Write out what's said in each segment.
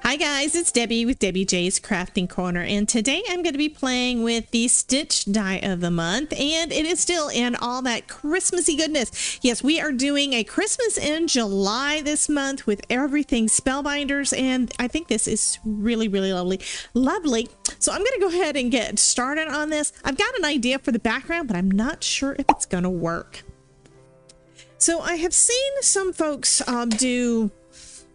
Hi guys, it's Debbie with Debbie J's Crafting Corner, and today I'm going to be playing with the Stitch die of the month, and it is still in all that Christmassy goodness. Yes, we are doing a Christmas in July this month with everything Spellbinders, and I think this is really lovely. So I'm going to go ahead and get started on this. I've got an idea for the background, but I'm not sure if it's going to work. So I have seen some folks do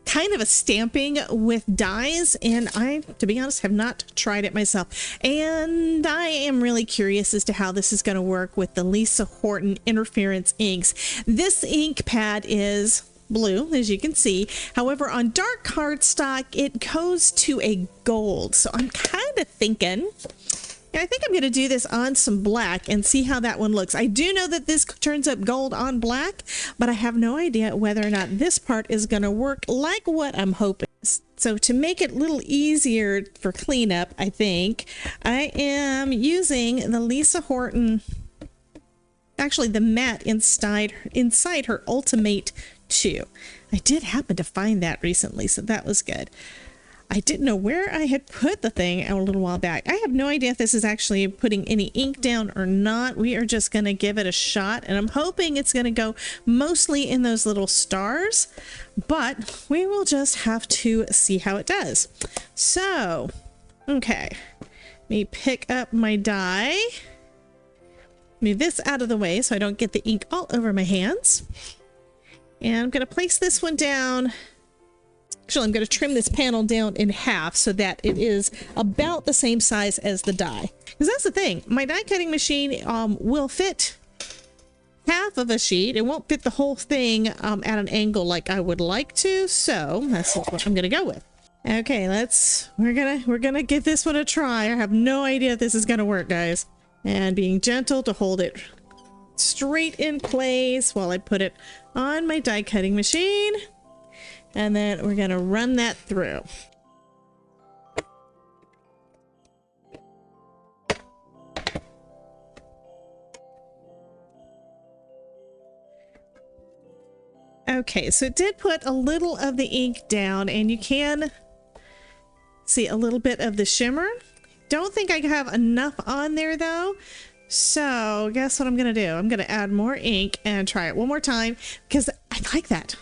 kind of a stamping with dies, and I, to be honest, have not tried it myself, and I am really curious as to how this is going to work with the Lisa Horton Interference inks. This ink pad is blue, as you can see. However, on dark cardstock it goes to a gold, so I'm kind of thinking, I think I'm going to do this on some black and see how that one looks. I do know that this turns up gold on black, but I have no idea whether or not this part is going to work like what I'm hoping. So to make it a little easier for cleanup, I think I am using the Lisa Horton, actually the matte inside her Ultimate 2. I did happen to find that recently, so that was good. I didn't know where I had put the thing a little while back. I have no idea if this is actually putting any ink down or not. We are just going to give it a shot, and I'm hoping it's going to go mostly in those little stars, but we will just have to see how it does. So, okay, let me pick up my die, move this out of the way so I don't get the ink all over my hands, and I'm going to place this one down. Actually, I'm going to trim this panel down in half so that it is about the same size as the die. Because that's the thing, my die cutting machine will fit half of a sheet. It won't fit the whole thing at an angle like I would like to, so that's what I'm going to go with. Okay, we're gonna give this one a try. I have no idea if this is going to work, guys. And being gentle to hold it straight in place while I put it on my die cutting machine. And then we're going to run that through. Okay, so it did put a little of the ink down, and you can see a little bit of the shimmer. Don't think I have enough on there though. So guess what I'm going to do? I'm going to add more ink and try it one more time because I like that.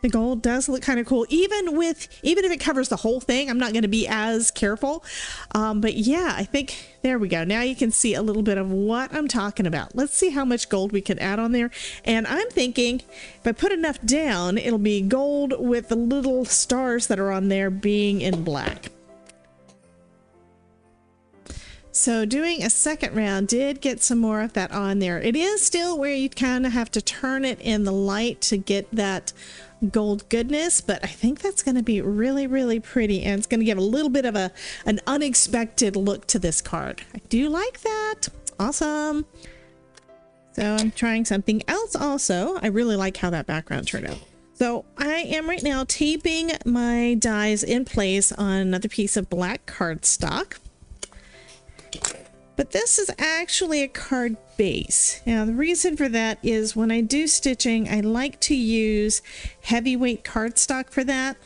The gold does look kind of cool, even if it covers the whole thing. I'm not going to be as careful, but yeah, I think there we go. Now you can see a little bit of what I'm talking about. Let's see how much gold we can add on there. And I'm thinking if I put enough down, it'll be gold with the little stars that are on there being in black. So doing a second round did get some more of that on there. It is still where you kind of have to turn it in the light to get that gold goodness, but I think that's going to be really pretty, and it's going to give a little bit of an unexpected look to this card. I do like that. Awesome. So I'm trying something else also. I really like how that background turned out. So I am right now taping my dies in place on another piece of black cardstock. But this is actually a card base. Now the reason for that is when I do stitching, I like to use heavyweight cardstock for that.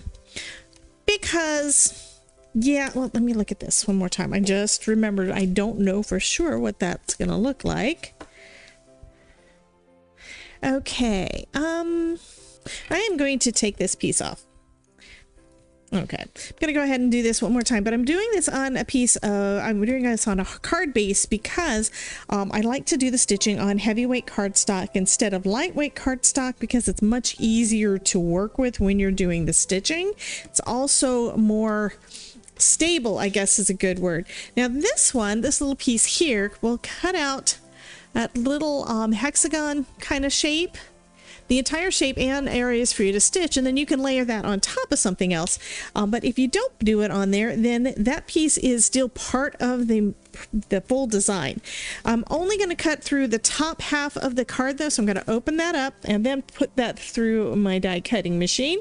Because, yeah, well, let me look at this one more time. I just remembered I don't know for sure what that's going to look like. Okay, I am going to take this piece off. Okay, I'm gonna go ahead and do this one more time, but I'm doing this on a piece of, I'm doing this on a card base because I like to do the stitching on heavyweight cardstock instead of lightweight cardstock because it's much easier to work with when you're doing the stitching. It's also more stable, I guess is a good word. Now this little piece here will cut out that little hexagon kind of shape, the entire shape and areas for you to stitch, and then you can layer that on top of something else. But if you don't do it on there, then that piece is still part of the full design. I'm only going to cut through the top half of the card though, so I'm going to open that up and then put that through my die cutting machine.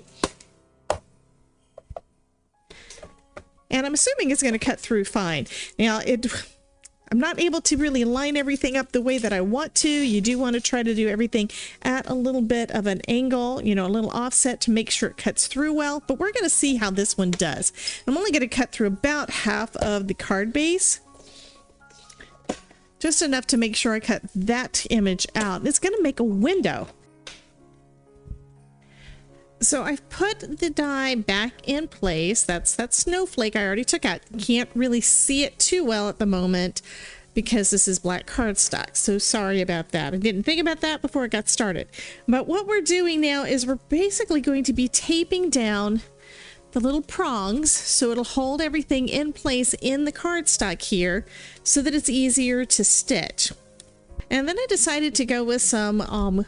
And I'm assuming it's going to cut through fine. Now I'm not able to really line everything up the way that I want to. You do want to try to do everything at a little bit of an angle, you know, a little offset to make sure it cuts through well, but we're going to see how this one does. I'm only going to cut through about half of the card base, just enough to make sure I cut that image out. It's going to make a window. So I've put the die back in place. That's that snowflake I already took out. Can't really see it too well at the moment because this is black cardstock. So sorry about that. I didn't think about that before I got started. But what we're doing now is we're basically going to be taping down the little prongs so it'll hold everything in place in the cardstock here so that it's easier to stitch. And then I decided to go with some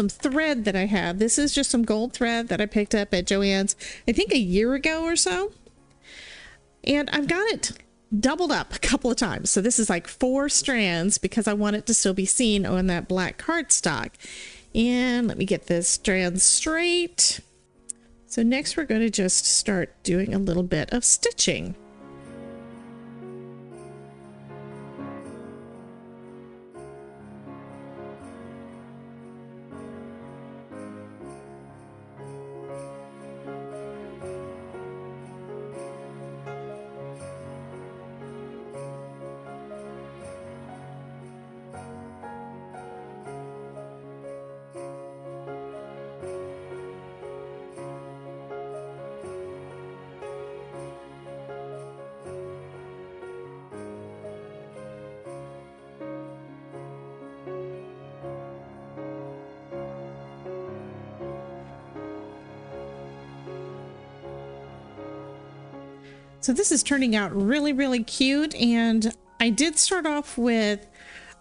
thread that I have. This is just some gold thread that I picked up at Joann's, I think a year ago or so. And I've got it doubled up a couple of times. So this is like 4 strands because I want it to still be seen on that black cardstock. And let me get this strand straight. So next we're going to just start doing a little bit of stitching. So this is turning out really, really cute. And I did start off with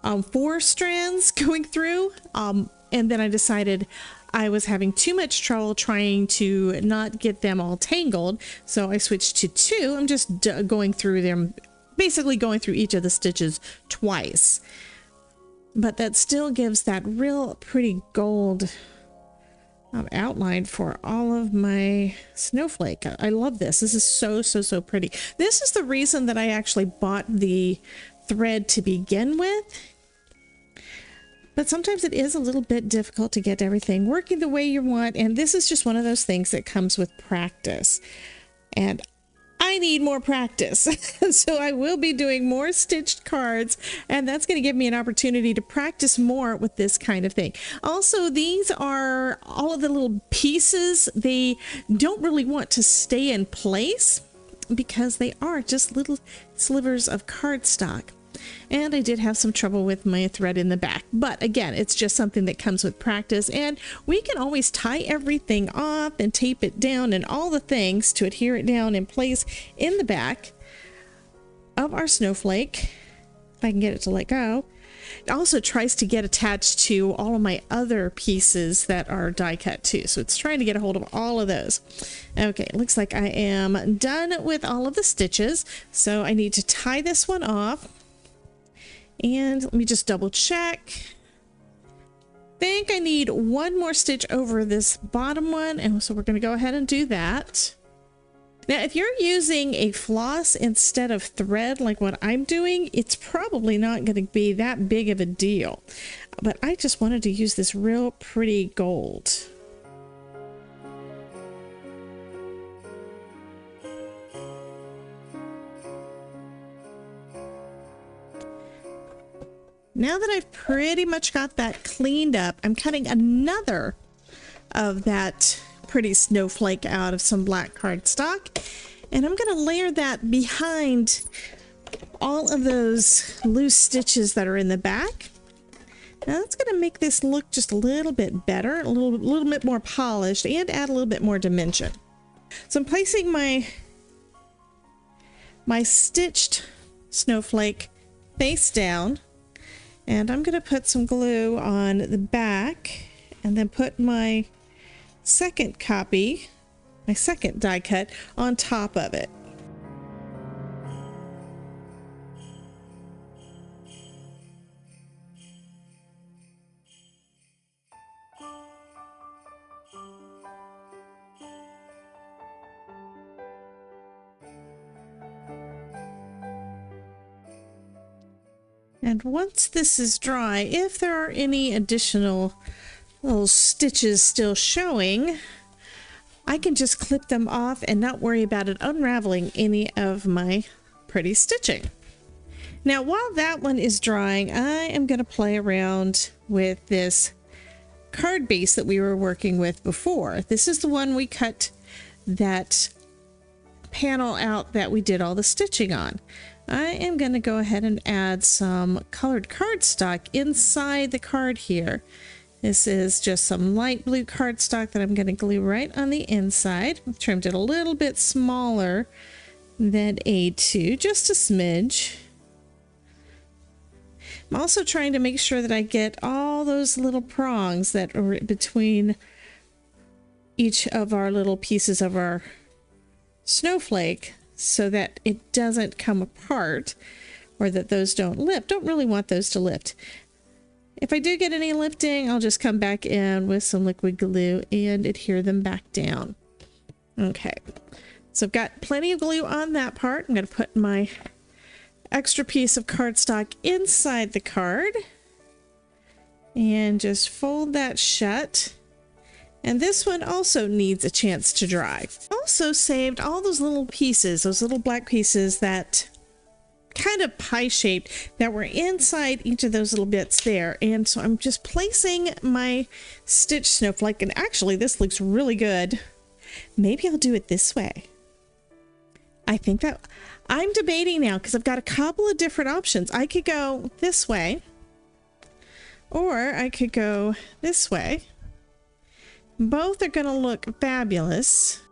4 strands going through. And then I decided I was having too much trouble trying to not get them all tangled. So I switched to 2. I'm just going through them, basically going through each of the stitches twice. But that still gives that real pretty gold outline for all of my snowflake. I love this. This is so pretty. This is the reason that I actually bought the thread to begin with. But sometimes it is a little bit difficult to get everything working the way you want. And this is just one of those things that comes with practice. And I need more practice. So I will be doing more stitched cards, and that's going to give me an opportunity to practice more with this kind of thing. Also, these are all of the little pieces. They don't really want to stay in place because they are just little slivers of cardstock. And I did have some trouble with my thread in the back. But again, it's just something that comes with practice. And we can always tie everything off and tape it down and all the things to adhere it down in place in the back of our snowflake. If I can get it to let go. It also tries to get attached to all of my other pieces that are die cut too. So it's trying to get a hold of all of those. Okay, it looks like I am done with all of the stitches. So I need to tie this one off. And let me just double check. Think I need one more stitch over this bottom one, and so we're going to go ahead and do that. Now, if you're using a floss instead of thread like what I'm doing, it's probably not going to be that big of a deal. But I just wanted to use this real pretty gold. Now that I've pretty much got that cleaned up, I'm cutting another of that pretty snowflake out of some black cardstock, and I'm going to layer that behind all of those loose stitches that are in the back. Now that's going to make this look just a little bit better, a little bit more polished, and add a little bit more dimension. So I'm placing my stitched snowflake face down. And I'm going to put some glue on the back and then put my second copy, my second die cut, on top of it. And once this is dry, if there are any additional little stitches still showing, I can just clip them off and not worry about it unraveling any of my pretty stitching. Now, while that one is drying, I am going to play around with this card base that we were working with before. This is the one we cut that panel out that we did all the stitching on. I am going to go ahead and add some colored cardstock inside the card here. This is just some light blue cardstock that I'm going to glue right on the inside. I've trimmed it a little bit smaller than A2, just a smidge. I'm also trying to make sure that I get all those little prongs that are between each of our little pieces of our snowflake so that it doesn't come apart, or that those don't lift. Don't really want those to lift. If I do get any lifting, I'll just come back in with some liquid glue and adhere them back down. Okay, so I've got plenty of glue on that part. I'm going to put my extra piece of cardstock inside the card and just fold that shut. And this one also needs a chance to dry. Also saved all those little pieces, those little black pieces that kind of pie shaped that were inside each of those little bits there. And so I'm just placing my stitch snowflake, and actually this looks really good. Maybe I'll do it this way. I think that I'm debating now because I've got a couple of different options. I could go this way, or I could go this way. Both are going to look fabulous.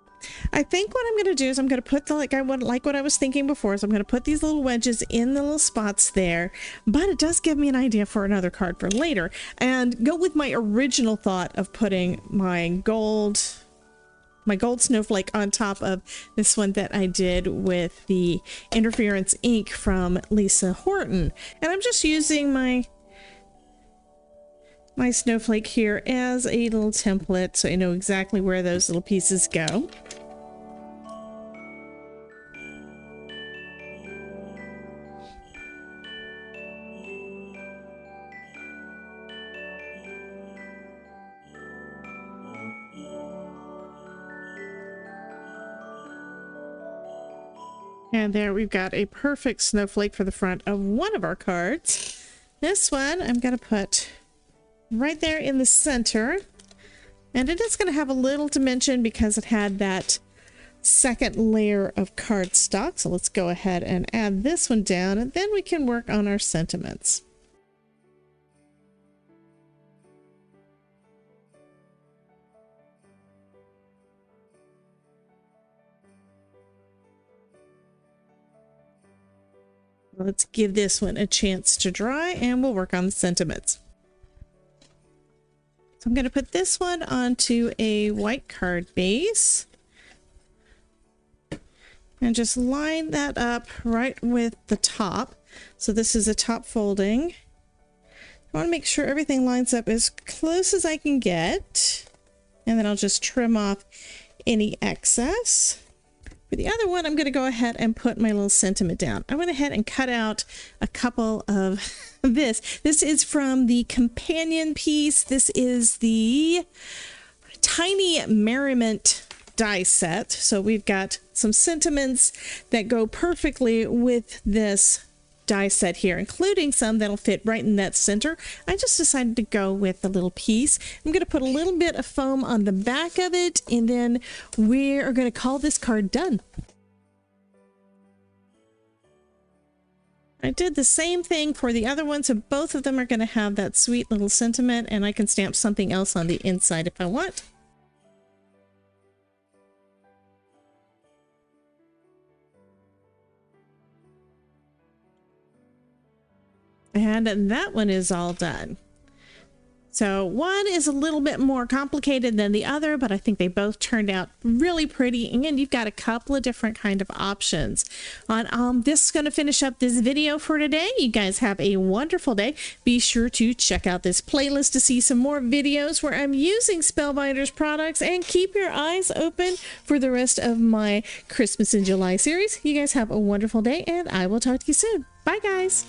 I think what I'm going to do is I'm going to put the, like what I was thinking before, is I'm going to put these little wedges in the little spots there, but it does give me an idea for another card for later, and go with my original thought of putting my gold snowflake on top of this one that I did with the interference ink from Lisa Horton. And I'm just using my snowflake here as a little template so I know exactly where those little pieces go. And there we've got a perfect snowflake for the front of one of our cards. This one I'm going to put right there in the center, and it is going to have a little dimension because it had that second layer of cardstock. So let's go ahead and add this one down, and then we can work on our sentiments. Let's give this one a chance to dry, and we'll work on the sentiments. So I'm going to put this one onto a white card base and just line that up right with the top. So this is a top folding. I want to make sure everything lines up as close as I can get, and then I'll just trim off any excess. For the other one, I'm going to go ahead and put my little sentiment down. I went ahead and cut out a couple of this. This is from the companion piece. This is the Tiny Merriment die set. So we've got some sentiments that go perfectly with this die set here, including some that'll fit right in that center. I just decided to go with a little piece. I'm going to put a little bit of foam on the back of it, and then we are going to call this card done. I did the same thing for the other one, so both of them are going to have that sweet little sentiment, and I can stamp something else on the inside if I want. And that one is all done. So one is a little bit more complicated than the other, but I think they both turned out really pretty. And you've got a couple of different kind of options. This is going to finish up this video for today. You guys have a wonderful day. Be sure to check out this playlist to see some more videos where I'm using Spellbinders products, and keep your eyes open for the rest of my Christmas in July series. You guys have a wonderful day, and I will talk to you soon. Bye, guys.